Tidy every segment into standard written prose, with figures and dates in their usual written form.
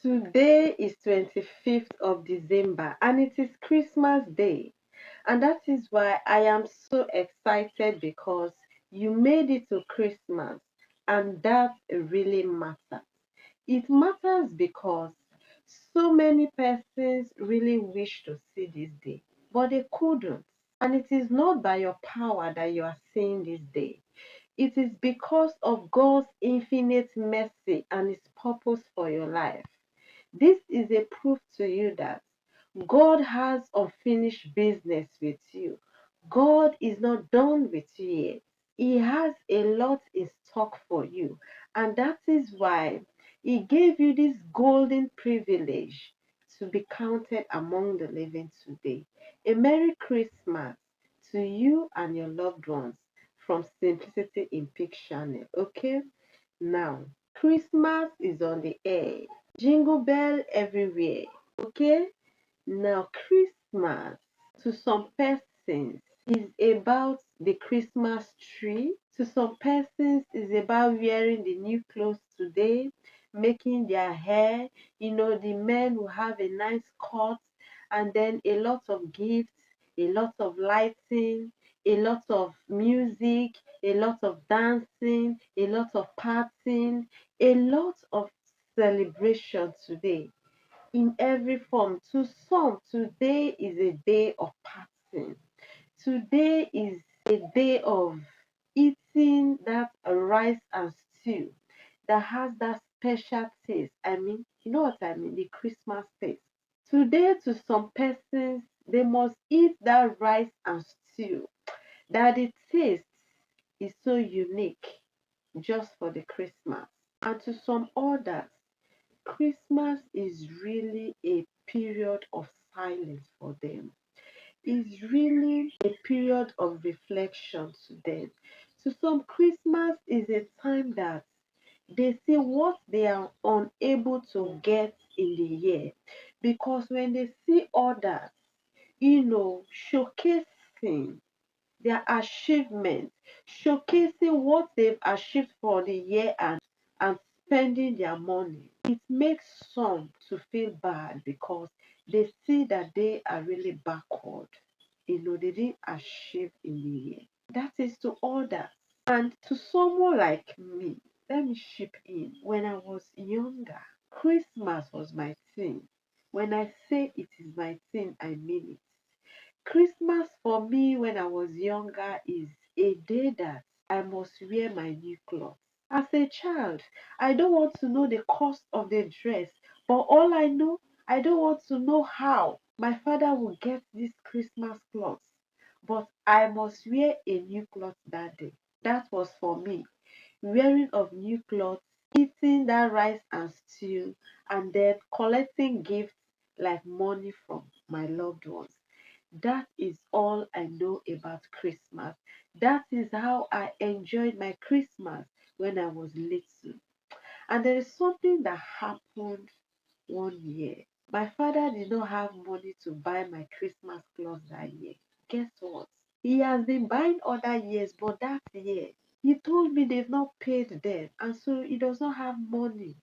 Today is 25th of December and it is Christmas Day. And that is why I am so excited because you made it to Christmas and that really matters. It matters because so many persons really wish to see this day, but they couldn't. And it is not by your power that you are seeing this day. It is because of God's infinite mercy and His purpose for your life. This is a proof to you that God has unfinished business with you. God is not done with you yet. He has a lot in stock for you. And that is why He gave you this golden privilege to be counted among the living today. A Merry Christmas to you and your loved ones from Simplicity in Peak channel. Okay? Now, Christmas is on the air. Jingle bell everywhere. Okay? Now, Christmas to some persons is about the Christmas tree. To some persons is about wearing the new clothes today, making their hair. The men will have a nice cut and then a lot of gifts, a lot of lighting, a lot of music, a lot of dancing, a lot of partying, a lot of celebration today in every form. To some, today is a day of partying. Today is a day of eating that rice and stew that has that special taste. You know what I mean? The Christmas taste. Today, to some persons, they must eat that rice and stew, that the taste is so unique just for the Christmas. And to some others, Christmas is really a period of silence for them. It's really a period of reflection to them. To some, Christmas is a time that they see what they are unable to get in the year. Because when they see others, showcasing their achievements, showcasing what they've achieved for the year and spending their money. It makes some to feel bad because they see that they are really backward. They didn't achieve in the year. That is to others. And to someone like me, let me chip in. When I was younger, Christmas was my thing. When I say it is my thing, I mean it. Christmas for me when I was younger is a day that I must wear my new clothes. As a child, I don't want to know the cost of the dress, but all I know, I don't want to know how my father will get this Christmas clothes. But I must wear a new cloth that day. That was for me. Wearing of new clothes, eating that rice and stew, and then collecting gifts like money from my loved ones. That is all I know about Christmas. That is how I enjoyed my Christmas when I was little. And there is something that happened one year. My father did not have money to buy my Christmas clothes that year. Guess what? He has been buying other years, but that year, he told me they've not paid them. And so he does not have money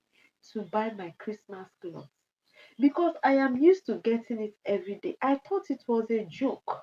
to buy my Christmas clothes because I am used to getting it every day. I thought it was a joke.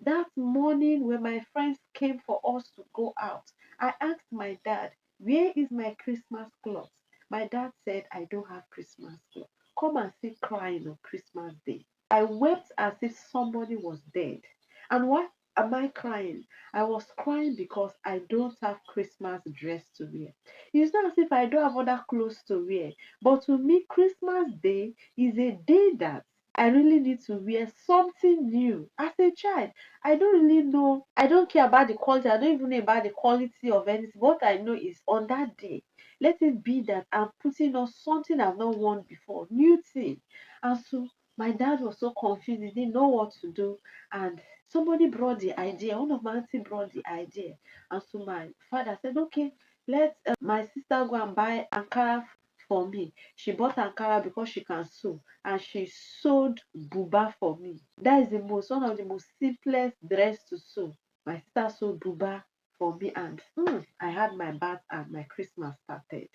That morning when my friends came for us to go out, I asked my dad, where is my Christmas clothes? My dad said, I don't have Christmas clothes. Come and see crying on Christmas Day. I wept as if somebody was dead. And why am I crying? I was crying because I don't have Christmas dress to wear. It's not as if I don't have other clothes to wear, but to me, Christmas Day is a day that I really need to wear something new. As a child, I don't really know. I don't care about the quality. I don't even know about the quality of anything. What I know is on that day, let it be that I'm putting on something I've not worn before, new thing. And so my dad was so confused. He didn't know what to do. And somebody brought the idea. One of my auntie brought the idea. And so my father said, okay, let my sister go and buy Ankara for me. She bought Ankara because she can sew and she sewed buba for me. That is one of the most simplest dress to sew. My sister sewed buba for me and I had my bath and my Christmas started.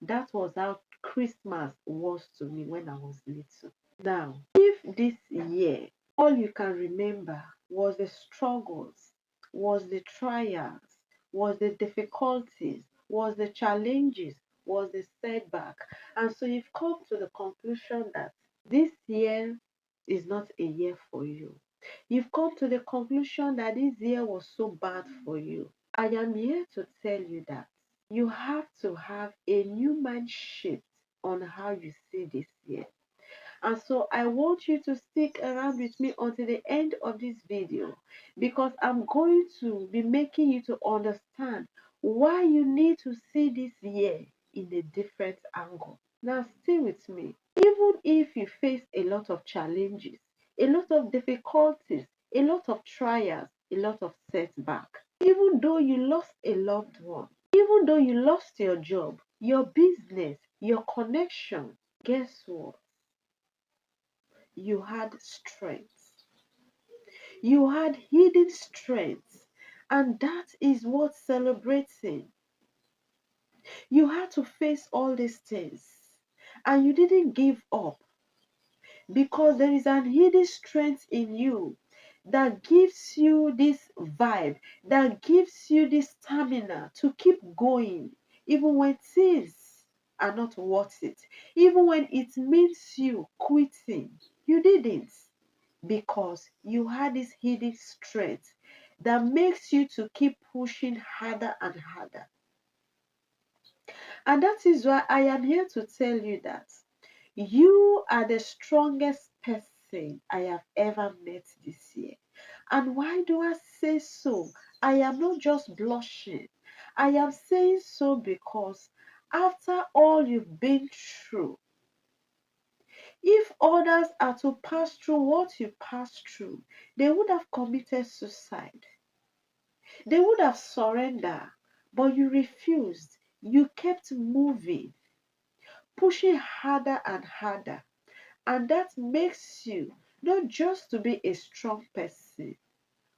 That was how Christmas was to me when I was little. Now, if this year all you can remember was the struggles, was the trials, was the difficulties, was the challenges, was the setback, and so you've come to the conclusion that this year is not a year for you. You've come to the conclusion that this year was so bad for you. I am here to tell you that you have to have a new mind shift on how you see this year. And so I want you to stick around with me until the end of this video, because I'm going to be making you to understand why you need to see this year in a different angle. Now stay with me. Even if you face a lot of challenges, a lot of difficulties, a lot of trials, a lot of setback, even though you lost a loved one, even though you lost your job, your business, your connection, guess what? You had strength. You had hidden strength. And that is worth celebrating. You had to face all these things. And you didn't give up, because there is an hidden strength in you that gives you this vibe, that gives you this stamina to keep going, even when things are not worth it, even when it means you quitting. You didn't, because you had this hidden strength that makes you to keep pushing harder and harder. And that is why I am here to tell you that you are the strongest person I have ever met this year. And why do I say so? I am not just blushing. I am saying so because after all you've been through, if others are to pass through what you passed through, they would have committed suicide. They would have surrendered, but you refused. You kept moving, pushing harder and harder. And that makes you not just to be a strong person,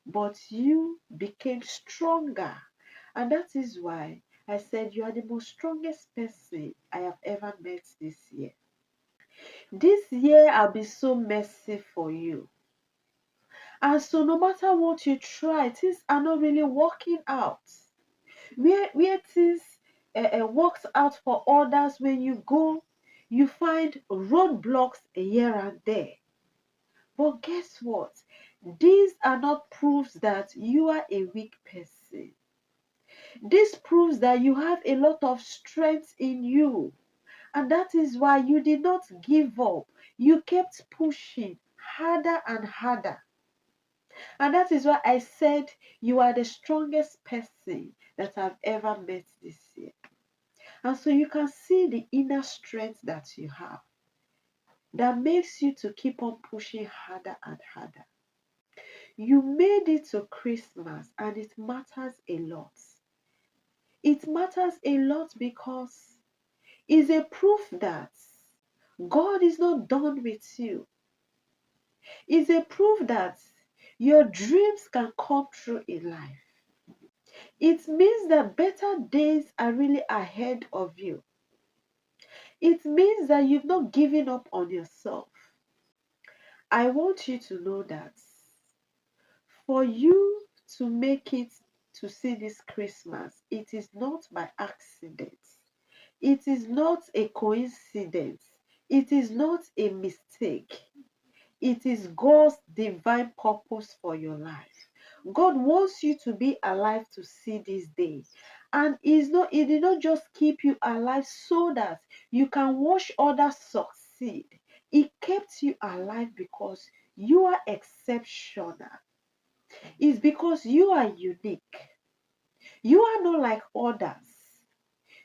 but you became stronger. And that is why I said you are the most strongest person I have ever met this year. This year I'll be so mercy for you. And so no matter what you try, things are not really working out. Where things works out for others, when you go, you find roadblocks here and there. But guess what? These are not proofs that you are a weak person. This proves that you have a lot of strength in you. And that is why you did not give up. You kept pushing harder and harder. And that is why I said you are the strongest person that I've ever met this year. And so you can see the inner strength that you have that makes you to keep on pushing harder and harder. You made it to Christmas, and it matters a lot. It matters a lot because it's a proof that God is not done with you. It's a proof that your dreams can come true in life. It means that better days are really ahead of you. It means that you've not given up on yourself. I want you to know that for you to make it to see this Christmas, it is not by accident. It is not a coincidence. It is not a mistake. It is God's divine purpose for your life. God wants you to be alive to see this day. And He did not just keep you alive so that you can watch others succeed. He kept you alive because you are exceptional. It's because you are unique. You are not like others.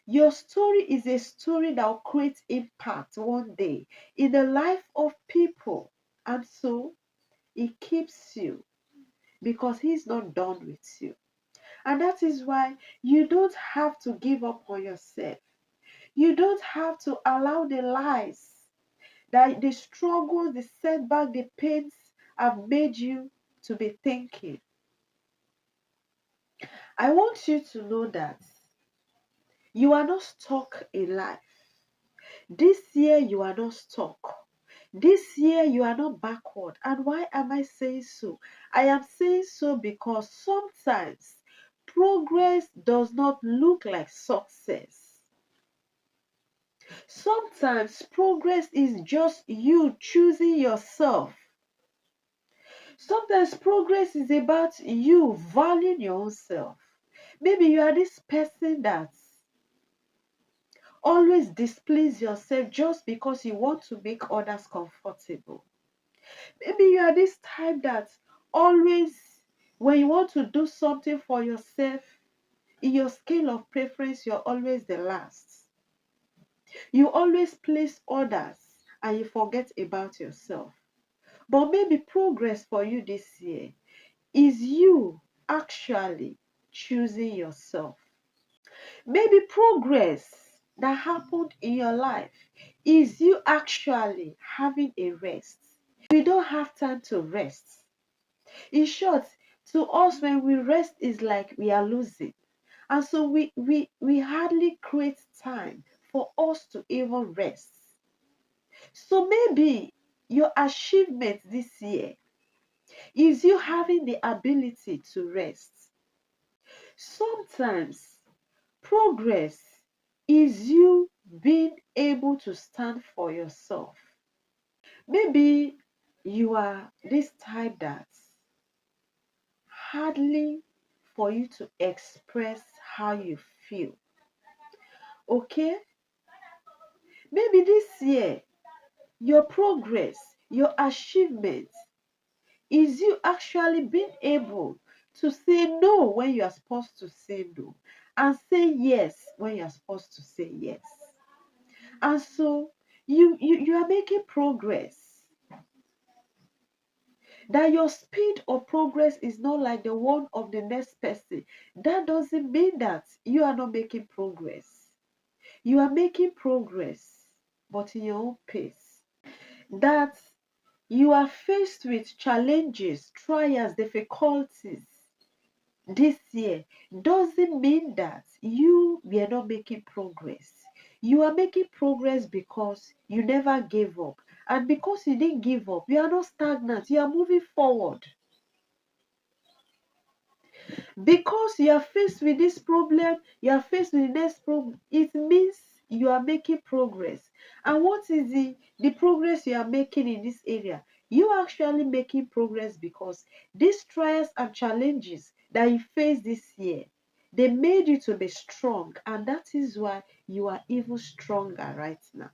Your story is a story that will create impact one day in the life of people. And so He keeps you because He's not done with you. And that is why you don't have to give up on yourself. You don't have to allow the lies, that the struggles, the setback, the pains have made you to be thinking. I want you to know that you are not stuck in life. This year you are not stuck. This year you are not backward. And why am I saying so? I am saying so because sometimes progress does not look like success. Sometimes progress is just you choosing yourself. Sometimes progress is about you valuing your own self. Maybe you are this person that always displease yourself just because you want to make others comfortable. Maybe you are this type that always, when you want to do something for yourself, in your scale of preference, you're always the last. You always place others and you forget about yourself. But maybe progress for you this year is you actually choosing yourself. Maybe progress that happened in your life is you actually having a rest. We don't have time to rest. In short, to us, when we rest, is like we are losing. And so we hardly create time for us to even rest. So maybe your achievement this year is you having the ability to rest. Sometimes progress is you being able to stand for yourself. Maybe you are this type that hardly for you to express how you feel. Okay? Maybe this year, your progress, your achievement is you actually being able to say no when you are supposed to say no and say yes when you are supposed to say yes. And so you are making progress. That your speed of progress is not like the one of the next person. That doesn't mean that you are not making progress. You are making progress, but in your own pace. That you are faced with challenges, trials, difficulties this year doesn't mean that you were not making progress. You are making progress because you never gave up. And because you didn't give up, you are not stagnant, you are moving forward. Because you are faced with this problem, you are faced with the next problem, it means you are making progress. And what is the progress you are making in this area? You are actually making progress because these trials and challenges that you face this year, they made you to be strong, and that is why you are even stronger right now.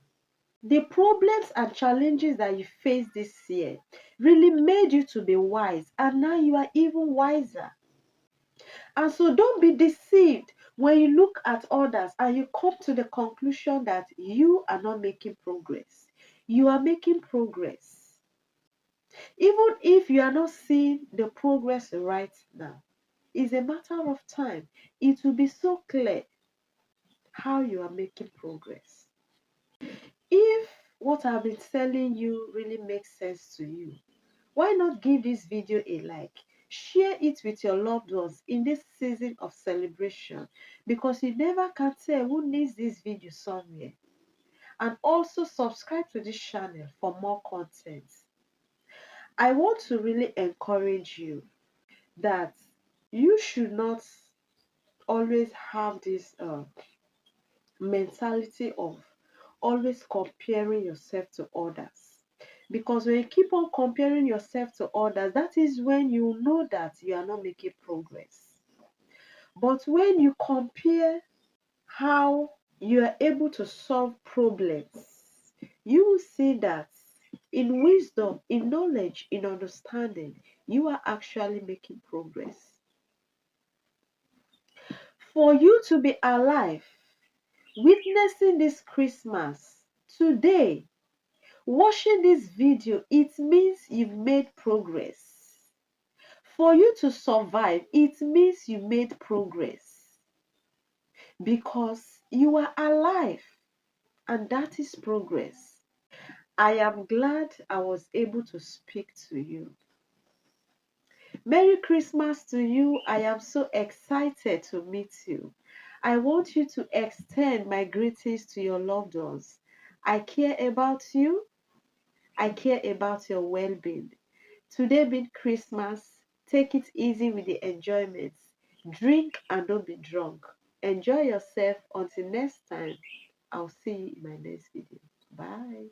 The problems and challenges that you face this year really made you to be wise, and now you are even wiser. And so don't be deceived when you look at others and you come to the conclusion that you are not making progress. You are making progress. Even if you are not seeing the progress right now, it's a matter of time. It will be so clear how you are making progress. If what I've been telling you really makes sense to you, why not give this video a like? Share it with your loved ones in this season of celebration, because you never can tell who needs this video somewhere. And also subscribe to this channel for more content. I want to really encourage you that you should not always have this mentality of always comparing yourself to others. Because when you keep on comparing yourself to others, that is when you know that you are not making progress. But when you compare how you are able to solve problems, you will see that in wisdom, in knowledge, in understanding, you are actually making progress. For you to be alive, witnessing this Christmas today, watching this video, it means you've made progress. For you to survive, it means you made progress because you are alive, and that is progress. I am glad I was able to speak to you. Merry Christmas to you. I am so excited to meet you. I want you to extend my greetings to your loved ones. I care about you. I care about your well-being. Today being Christmas, take it easy with the enjoyments. Drink and don't be drunk. Enjoy yourself until next time. I'll see you in my next video. Bye.